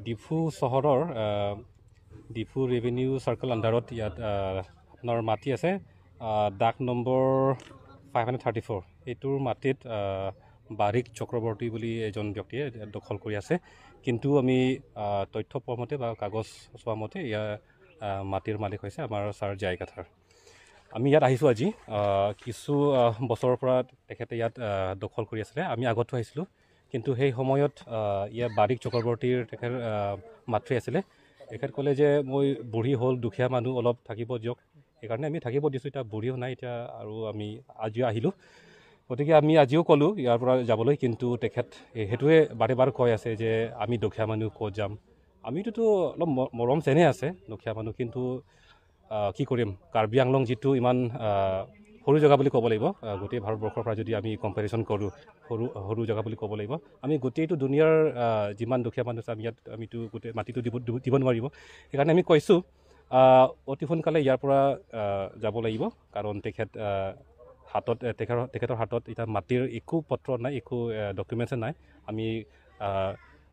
ডিফু চহৰৰ Diphu revenue circle আণ্ডাৰত ইয়াত আপোনাৰ মাটি আছে ডাক নম্বৰ 534 এইটোৰ মাটিত বাৰিক চক্ৰৱৰ্তী বুলি এজন ব্যক্তিয়ে দখল কৰি আছে কিন্তু আমি তথ্য পোৱা মতে বা কাগজ চোৱা মতে ইয়াৰ মাটিৰ মালিক হৈছে আমাৰ ছাৰ জায়গাথাৰ আমি ইয়াত আহিছোঁ আজি কিছু বছৰৰ পৰা তেখেতে ইয়াত দখল কৰি আছিলে আমি আগতো আহিছিলোঁ কিন্তু সেই সময়ত ইয়াৰ বাৰিক চক্ৰৱৰ্তীৰ তেখেত মাতৃ আছিলে তেখেত ক'লে যে মই বুঢ়ী হ'ল দুখীয়া মানুহ অলপ থাকিব দিয়ক সেইকাৰণে আমি থাকিব দিছোঁ এতিয়া বুঢ়ীও নাই এতিয়া আৰু আমি আজিও আহিলোঁ গতিকে আমি আজিও ক'লোঁ ইয়াৰ পৰা যাবলৈ কিন্তু তেখেত সেইটোৱে বাৰে বাৰে কৈ আছে যে আমি দুখীয়া মানুহ ক'ত যাম আমিতোতো অলপ মৰম চেনেহ আছে দুখীয়া মানুহ কিন্তু কি কৰিম কাৰ্বি আংলং যিটো ইমান সৰু জেগা বুলি ক'ব লাগিব গোটেই ভাৰতবৰ্ষৰ পৰা যদি আমি কম্পেৰিজন কৰোঁ সৰু জেগা বুলি ক'ব লাগিব আমি গোটেইটো দুনিয়াৰ যিমান দুখীয়া মানুহ আছে আমি ইয়াত আমিতো গোটেই মাটিটো দিব নোৱাৰিব সেইকাৰণে আমি কৈছোঁ অতি সোনকালে ইয়াৰ পৰা যাব লাগিব কাৰণ হাতত তেখেতৰ হাতত এতিয়া মাটিৰ একো পত্ৰ নাই একো ডকুমেণ্টছ নাই আমি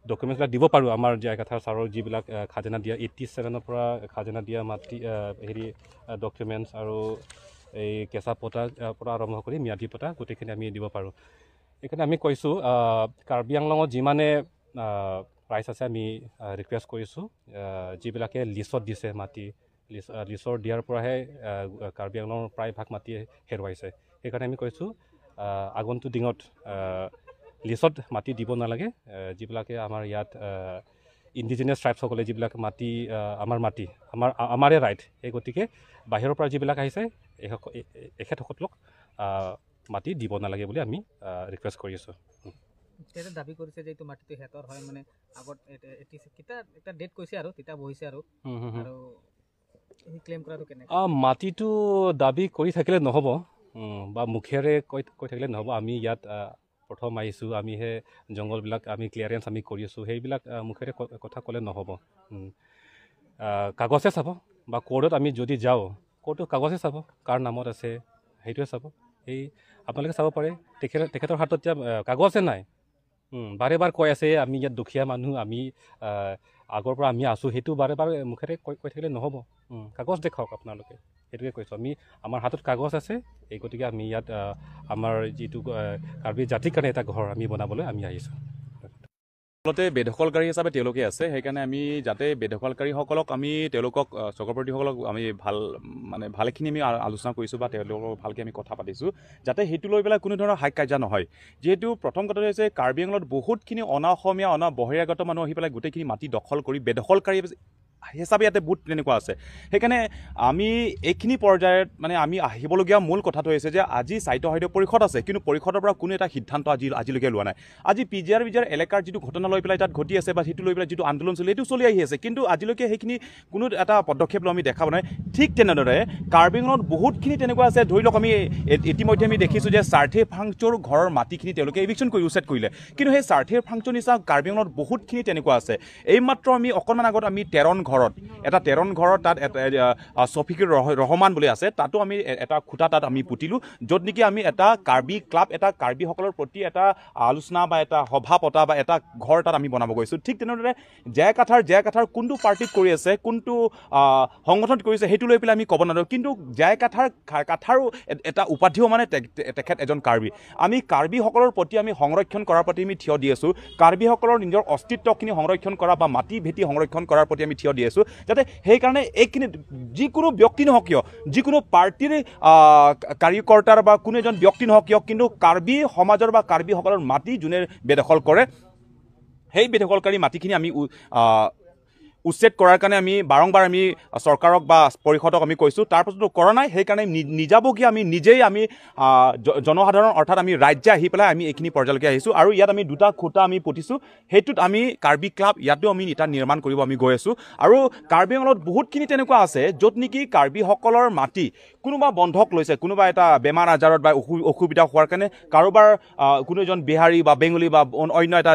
ডকুমেণ্টছবিলাক দিব পাৰোঁ আমাৰ জায়গাথাৰ ছাৰৰ যিবিলাক খাজানা দিয়া 87ৰ পৰা খাজানা দিয়া মাটি ডকুমেণ্টছ আৰু এই কেঁচা পটাৰ পৰা আৰম্ভ কৰি ম্যাদী পটা গোটেইখিনি আমি দিব পাৰোঁ সেইকাৰণে আমি কৈছোঁ কাৰ্বি আংলঙত যিমানে প্ৰাইচ আছে আমি ৰিকুৱেষ্ট কৰিছোঁ যিবিলাকে লিষ্টত দিছে মাটি লিষ্টৰ দিয়াৰ পৰাহে কাৰ্বি আংলঙৰ প্ৰায়ভাগ মাটি হেৰুৱাইছে সেইকাৰণে আমি কৈছোঁ আগন্তুক দিনত লিষ্টত মাটি দিব নালাগে যিবিলাকে আমাৰ ইয়াত ইণ্ডিজিনিয়াছ ট্ৰাইবসকলে যিবিলাক মাটি আমাৰে ৰাইট সেই গতিকে বাহিৰৰ পৰা যিবিলাক আহিছে এখেতসকলক মাটি দিব নালাগে বুলি আমি ৰিকুৱেষ্ট কৰি আছোঁ তেখেতে দাবী কৰিছে যে এইটো মাটিটো হেতৰ হয় মানে আগত এটা ডেট কৈছে আৰু তেতিয়া বহিছে আৰু ক্লেইম কৰাটো কেনে মাটিটো দাবী কৰি থাকিলে নহ'ব বা মুখেৰে কৈ থাকিলে নহ'ব আমি ইয়াত প্ৰথম আহিছোঁ আমিহে জংঘলবিলাক আমি ক্লিয়াৰেঞ্চ আমি কৰি আছোঁ সেইবিলাক মুখেৰে কথা ক'লে নহ'ব কাগজে চাব বা কোৰ্টত আমি যদি যাওঁ কোৰ্টত কাগজে চাব কাৰ নামত আছে সেইটোৱে চাব সেই আপোনালোকে চাব পাৰে তেখেতৰ হাতত এতিয়া কাগজে নাই বাৰে বাৰে কৈ আছে আমি ইয়াত দুখীয়া মানুহ আমি আগৰ পৰা আমি আছোঁ সেইটো বাৰে বাৰে মুখেৰে কৈ থাকিলে নহ'ব কাগজ দেখাওক আপোনালোকে সেইটোকে কৈছোঁ আমাৰ হাতত কাগজ আছে এই গতিকে আমি ইয়াত আমাৰ যিটো কাৰ্বি জাতিৰ কাৰণে এটা ঘৰ আমি বনাবলৈ আমি আহিছোঁ আচলতে বেদখলকাৰী হিচাপে তেওঁলোকে আছে সেইকাৰণে আমি যাতে বেদখলকাৰীসকলক আমি তেওঁলোকক চক্ৰৱৰ্তীসকলক আমি ভালেখিনি আমি আলোচনা কৰিছোঁ বা তেওঁলোকক ভালকৈ আমি কথা পাতিছোঁ যাতে সেইটো লৈ পেলাই কোনো ধৰণৰ হাই কাজিয়া নহয় যিহেতু প্ৰথম কথাটো হৈছে কাৰ্বি আংলঙত বহুতখিনি অসমীয়া বহিৰাগত মানুহ আহি পেলাই গোটেইখিনি মাটি দখল কৰি বেদখলকাৰী হিচাপে ইয়াতে বহুত তেনেকুৱা আছে সেইকাৰণে আমি এইখিনি পৰ্যায়ত আমি আহিবলগীয়া মূল কথাটো হৈছে যে আজি সাহিত্য পৰিষদ আছে কিন্তু পৰিষদৰ পৰা কোনো এটা সিদ্ধান্ত আজিলৈকে লোৱা নাই আজি পিজিআৰ এলেকাৰ যিটো ঘটনা লৈ পেলাই তাত ঘটি আছে বা সেইটো লৈ পেলাই যিটো আন্দোলন চলি সেইটো চলি আহি আছে কিন্তু আজিলৈকে সেইখিনি কোনো এটা পদক্ষেপ লৈ আমি দেখা পোৱা নাই ঠিক তেনেদৰে কাৰ্বি আংলঙত বহুতখিনি তেনেকুৱা আছে ধৰি লওক আমি ইতিমধ্যে আমি দেখিছোঁ যে সাৰ্থে ফাংচোৰ ঘৰৰ মাটিখিনি তেওঁলোকে এভিকশ্যন কৰি উচ্ছেদ কৰিলে কিন্তু সেই সাৰ্থে ফাংচোৰ নিচিনা কাৰ্বি আংলঙত বহুতখিনি তেনেকুৱা আছে এইমাত্ৰ আমি অকণমান আগত আমি তেৰণ ঘৰত তাত ছফিকুৰ ৰহমান বুলি আছে তাতো আমি এটা খুঁটা তাত আমি পুতিলোঁ য'ত নেকি আমি এটা কাৰ্বি ক্লাব এটা কাৰ্বিসকলৰ প্ৰতি এটা আলোচনা বা এটা সভা পতা বা এটা ঘৰ তাত আমি বনাব গৈছোঁ ঠিক তেনেদৰে জায়গাথাৰ কোনটো পাৰ্টিত কৰি আছে কোনটো সংগঠনত কৰিছে সেইটো লৈ পেলাই আমি ক'ব নোৱাৰোঁ কিন্তু জায়গাথাৰো এটা উপাধিও তেখেত এজন কাৰ্বি আমি কাৰ্বিসকলৰ প্ৰতি আমি সংৰক্ষণ কৰাৰ প্ৰতি আমি থিয় দি আছোঁ কাৰ্বিসকলৰ নিজৰ অস্তিত্বখিনি সংৰক্ষণ কৰা বা মাটি ভেটি সংৰক্ষণ কৰাৰ প্ৰতি আমি থিয় দি আছোঁ যাতে সেইকাৰণে এইখিনি যিকোনো ব্যক্তি নহওক কিয় যিকোনো পাৰ্টিৰ কাৰ্যকৰ্তাৰ বা কোনো এজন ব্যক্তি নহওক কিয় কিন্তু কাৰ্বি সমাজৰ বা কাৰ্বিসকলৰ মাটি যোনে বেদখল কৰে সেই বেদখলকাৰী মাটিখিনি আমি উচ্ছেদ কৰাৰ কাৰণে আমি বাৰম্বাৰ আমি চৰকাৰক বা পৰিষদক আমি কৈছোঁ তাৰপাছতো কৰা নাই সেইকাৰণে নিজাবগীয়া আমি নিজেই আমি জনসাধাৰণ অৰ্থাৎ আমি ৰাজ্যে আহি পেলাই আমি এইখিনি পৰ্যায়লৈকে আহিছোঁ আৰু ইয়াত আমি দুটা খুঁটা আমি পুতিছোঁ সেইটোত আমি কাৰ্বি ক্লাব ইয়াতো আমি এটা নিৰ্মাণ কৰিব আমি গৈ আছোঁ আৰু কাৰ্বি আংলঙত বহুতখিনি তেনেকুৱা আছে য'ত নেকি কাৰ্বিসকলৰ মাটি কোনোবা বন্ধক লৈছে কোনোবা এটা বেমাৰ আজাৰত বা অসুবিধা হোৱাৰ কাৰণে কাৰোবাৰ কোনো এজন বিহাৰী বা বেংগলী বা অন্য এটা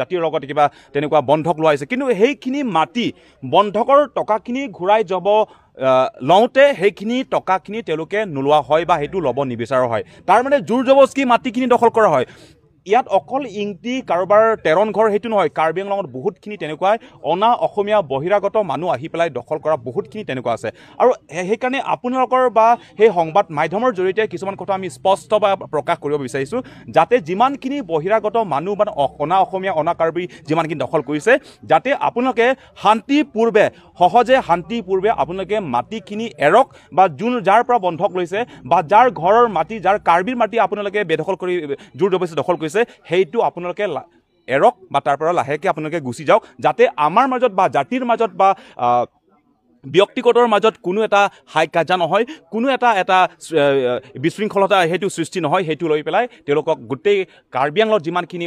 জাতিৰ লগত কিবা তেনেকুৱা বন্ধক লোৱা হৈছে কিন্তু সেইখিনি মাটি বন্ধকৰ টকাখিনি ঘূৰাই যাব লওঁতে সেইখিনি টকাখিনি তেওঁলোকে নোলোৱা হয় বা সেইটো ল'ব নিবিচাৰা হয় তাৰ জোৰ জবৰদস্তি মাটিখিনি দখল কৰা হয় ইয়াত অকল ইংটি কাৰোবাৰ তেৰণ ঘৰ সেইটো নহয় কাৰ্বি আংলঙত বহুতখিনি তেনেকুৱাই অনা অসমীয়া বহিৰাগত মানুহ আহি পেলাই দখল কৰা বহুতখিনি তেনেকুৱা আছে আৰু সেইকাৰণে আপোনালোকৰ বা সেই সংবাদ মাধ্যমৰ জৰিয়তে কিছুমান কথা আমি স্পষ্ট বা প্ৰকাশ কৰিব বিচাৰিছোঁ যাতে যিমানখিনি বহিৰাগত মানুহ বা অনা অসমীয়া অনা কাৰ্বি যিমানখিনি দখল কৰিছে যাতে আপোনালোকে শান্তিপূৰ্বে সহজে শান্তিপূৰ্বে আপোনালোকে মাটিখিনি এৰক বা যাৰ পৰা বন্ধক লৈছে বা যাৰ ঘৰৰ মাটি যাৰ কাৰ্বিৰ মাটি আপোনালোকে বেদখল কৰি জোৰ জবৰদস্তি দখল কৰিছে সেইটো আপোনালোকে এৰক বা তাৰ পৰা লাহেকৈ আপোনালোকে গুচি যাওক যাতে আমাৰ মাজত বা জাতিৰ মাজত বা ব্যক্তিগতৰ মাজত কোনো এটা হাই কাজিয়া নহয় কোনো এটা বিশৃংখলতা সেইটো সৃষ্টি নহয় সেইটো লৈ পেলাই তেওঁলোকক গোটেই কাৰ্বি আংলঙত যিমানখিনি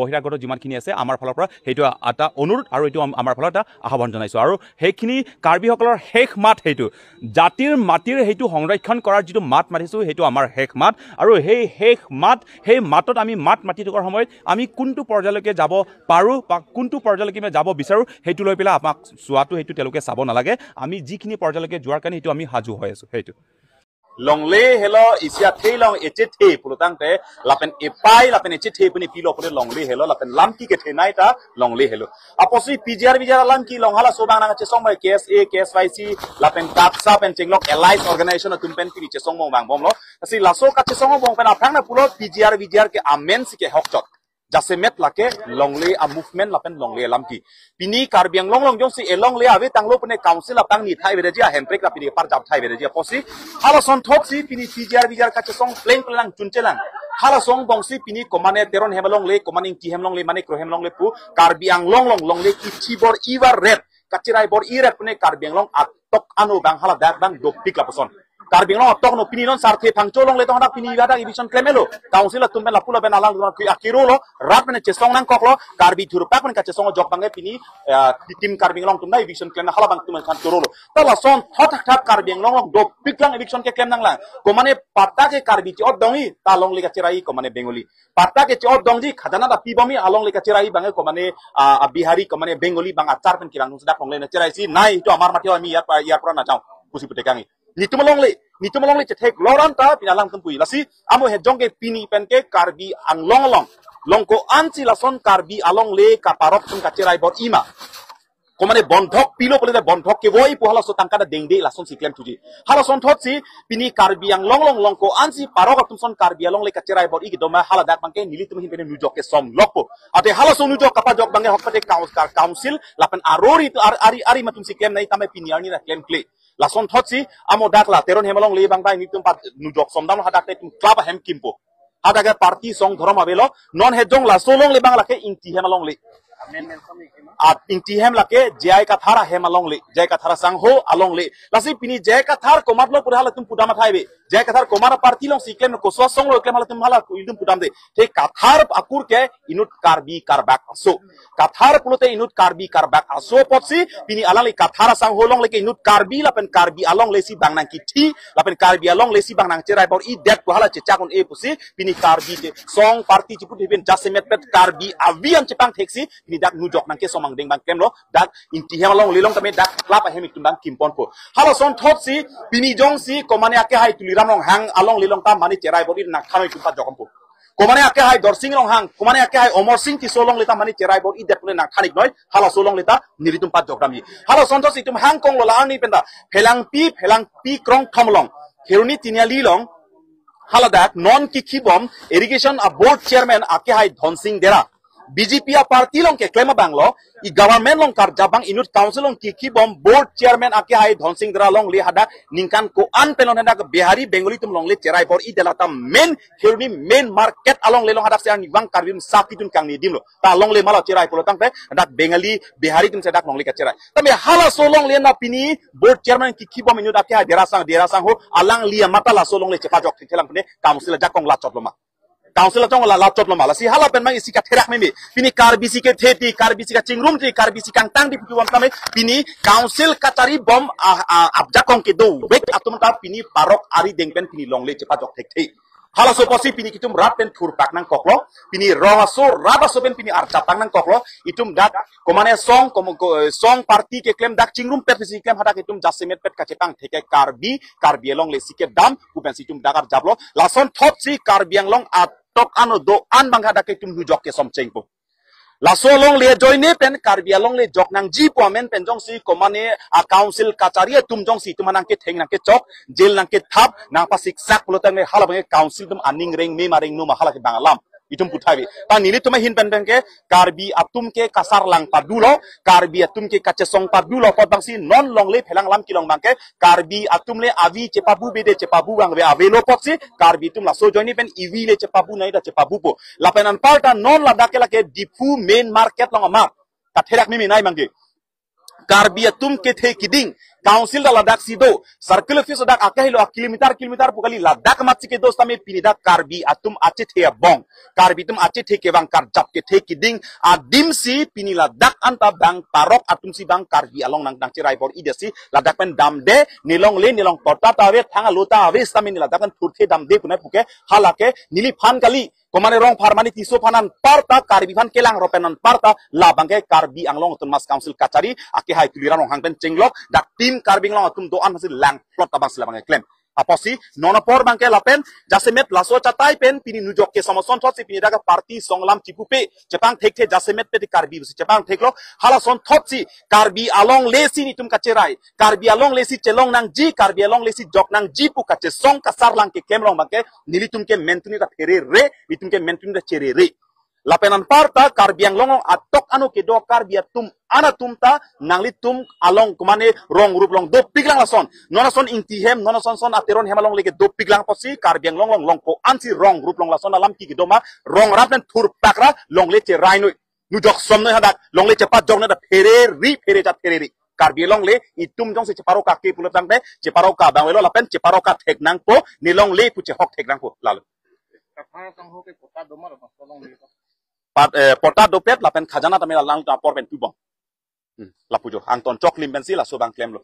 বহিৰাগত যিমানখিনি আছে আমাৰ ফালৰ পৰা সেইটো এটা অনুৰোধ আৰু এইটো আমাৰ ফালৰ এটা আহ্বান জনাইছোঁ আৰু সেইখিনি কাৰ্বিসকলৰ শেষ মাত সেইটো জাতিৰ মাটিৰ সেইটো সংৰক্ষণ কৰাৰ যিটো মাত মাতিছোঁ সেইটো আমাৰ শেষ মাত আৰু সেই শেষ মাত সেই মাতত আমি মাত মাতি থকাৰ সময়ত আমি কোনটো পৰ্যায়লৈকে যাব পাৰোঁ বা কোনটো পৰ্যায়লৈকে আমি যাব বিচাৰোঁ সেইটো লৈ পেলাই আমাক চোৱাটো সেইটো তেওঁলোকে চাব নালাগে আমি যিখিনি পৰ্যায়লৈকে যোৱাৰ কাৰণে সেইটো আমি সাজু হৈ আছোঁ সেইটো longle hello isia thelong eche the pulutangte lapen epai lapen eche the puni pilo pune longle hello lapen lamki ke thenai ta longle hello aposi pjr lamki longhala sobang na che song KSA KSYC lapen kapsa pen chenglok allies organization tumpen pi che song bang bom lo asi laso ka che song bong pen afang na pulo pjr ke amen ke hokchot jasemet lake longle a movement lapen longle lamki pini karbiang long jong si elongle ave tanglo pune council apang ni thai bereji a handbrake la pini par jab thai bereji posi hala son thok si pini pjr ka che song plain pelang chunchelang hala song bong si pini komane teron hemalong le komaning ti hemlong le mane kro hemlong le pu karbiang long le ki chibor iwar red kachirai bor iret pune karbiang long atok anu bang hala dak bang dopik la person Karbi long tok no pini non sarte phangcho long le to hak pini gada ibison klemelo council tumben la pula ben alang ki akiro lo rat men chesong nang koklo karbi thuru pak men ka chesong jok bange pini tim karbi long tum na ibison klem hala bang tum kan toro lo tala son thot thak karbi long do piklang ibison ke klem nang lang ko mane patta ke karbi ti od dongi ta long le ka chirai ko mane bengoli patta ke ti od dongji khadana da pibomi along le ka chirai bange ko mane bihari ko mane bengoli bang achar pen kirang sudah long le na chirai si nai to amar mati ami yar pura na chau kusi putekangi nitumolong le cetek loran ta pinalang tempui lasi amo hejong ke pini pen ke karbi anglong longko anci lason karbi along le kaparok tum kacirai bor ima komane bondhok pilo pole bondhok ke woi pu hala so tangkada dengde lason si klem tuji hala son thot si pini karbi ang longko anci parok tum son karbi along le kacirai bor igi doma hala dak bangke nili tum hin pene nujok ke som lokpo ate hala so nujok kapa jok bange hokpate council lapen arori tu ari matum si klem nai tame pini arni na klem kle lason thotsi amo dakla teron hemalong le bang bai nitum pat nujok somdam hadak te tum klaba hem kimpo hadaga party song dhorom abelo non hejong la solong le bang lake inti hemalong le at inti hem lake jai ka thara hemalong le jai ka thara sang ho along le lasi pini jai ka thar komatlo purhala tum pudama thaibe jai ka thar komara party long siklem ko so song lo klem hala tum hala idum pudam de te kathar akur ke inut karbi karbak aso kathar pulote inut karbi karbak aso potsi pini alali kathara sang holong leke inut karbi lapen karbi along lesi bang nang kiti lapen karbi along lesi bang nang cerai bor i det hala cecakon e pusi pini karbi te song party ciput diben jasemet pet karbi avian cepang teksi pini dak nujok nang ke somang deng bang kemlo dak inti hemalong lilong tame dak klapa hemik tumbang kimpon po hala son thotsi pini jong si komane ake hai tuliram long hang along lilong ta mani cerai bor i nak khanoi tumpa jokompo komane ake hai dorsing long hang komane ake hai omor sing ti solong leta mani cerai bor i depune nak thanik noi hala solong leta niritum pat jokrami hala sontos itum hang kong lo laang ni penda phelang pi krong thamlong heruni tiniali long hala dak non ki khibom irrigation a board chairman ake hai dhonsing dera BJP party long ke klema banglo i government long kar jabang inut council long ki bom board chairman ake hai dhonsing dra long le hada ningkan ko an pelon hada bihari bengali tum long le cherai bor i delata main heruni main market along le long hada siang wang karvim sakitun kang ni dimlo ta long le mala cherai polo tang pe hada bengali bihari tum sedak long le ka cherai tame hala so long le na pini board chairman ki bom inut ake hai dera sang ho alang lia mata la so long le chepa jok thelang pune council jakong la chot loma council tong la laptop lo mala si hala pen mang isika therak memi pini karbisi ke theti karbisi ka chingrum ti karbisi kang tang di putuam tame pini council katari bom abja kong ke do wek atum ta pini parok ari dengpen pini longle cepa jok thek thei hala so posi pini kitum rat pen thur pak nang koklo pini rohaso raba so pen pini archa pak nang koklo itum dak komane song party ke claim dak chingrum pet si claim hada itum jasemet pet ka cepang theke karbi long le sike dam upen situm dakar jablo lason thop si karbiang long at tok anu do an bang hada ke tum hujok ke som cheng po laso long le join pen karbia long le jok nang ji po men pen jong si komane a council kachari tum jong si tum nang ke theng nang ke chok jail nang ke thap nang pa sik sak pulo tang hala bang council tum aning reng me maring nu ma hala ke bangalam itum puthai ta nili tuma hin pen pen ke karbi atum ke kasar lang padulo karbi atum ke kachesong padulo pot bang si non long le phelang lam kilong bang ke karbi atum le avi chepabu bede chepabu bang ve avelo pot si karbi tum la so joini pen ivi le chepabu nai da chepabu po la penan parta non la dakela ke dipu main market long ma ka therak mi nai mangi karbi atum ke the kiding council da ladak sido circle office dak akahilo kilometer pukali ladak matsi ke dostame pinida karbi atum ache the bong karbi tum ache the ke bang karjap ke the kiding adim si pini ladak anta bang parok atum si bang karbi along nang cirai por idesi ladak pen damde nilong le nilong porta tawe thanga lota ave stamin ladak pen thurthe damde punai puke halake nili phan kali komane rong farmani tiso phanan parta karbi phan kelang ropenan parta labangke karbi anglong tun mas council kachari ake hai kulira rong hangpen chenglok dak tim karbing long atum do an hasil lang plot tabang silabang claim aposi nonapor bangke lapen jasemet laso chatai pen pini nujok ke samoson thot si pini daga party songlam chipupe chepang thekte jasemet pe karbi si chepang theklo halason thot si karbi along lesi ni tum kacherai karbi along lesi chelong nang ji karbi along lesi jok nang ji pu kache song kasar lang ke kemlong bangke nilitum ke mentuni ta phere re nitum ke mentuni ta chere re lapenan parta karbiang longong atok anu ke do karbiatum anatum ta nanglitum along kumane rong rup long do piglang lason nonason intihem nonason son ateron hemalong lege do piglang posi karbiang long po ansi rong rup long lason alam ki doma rong rapen thur pakra long leche raino nujok somno hadak long leche pat jogna da phere ja phere karbi long le itum jong se cheparo ka ke pulotang te cheparo ka bangwelo lapen cheparo ka thek nang po nilong le pu che hok thek nang po lalo porta dopet lapen khajana tamela lang ta por pen tubong lapujo angton choklim bensi la sobang klem lo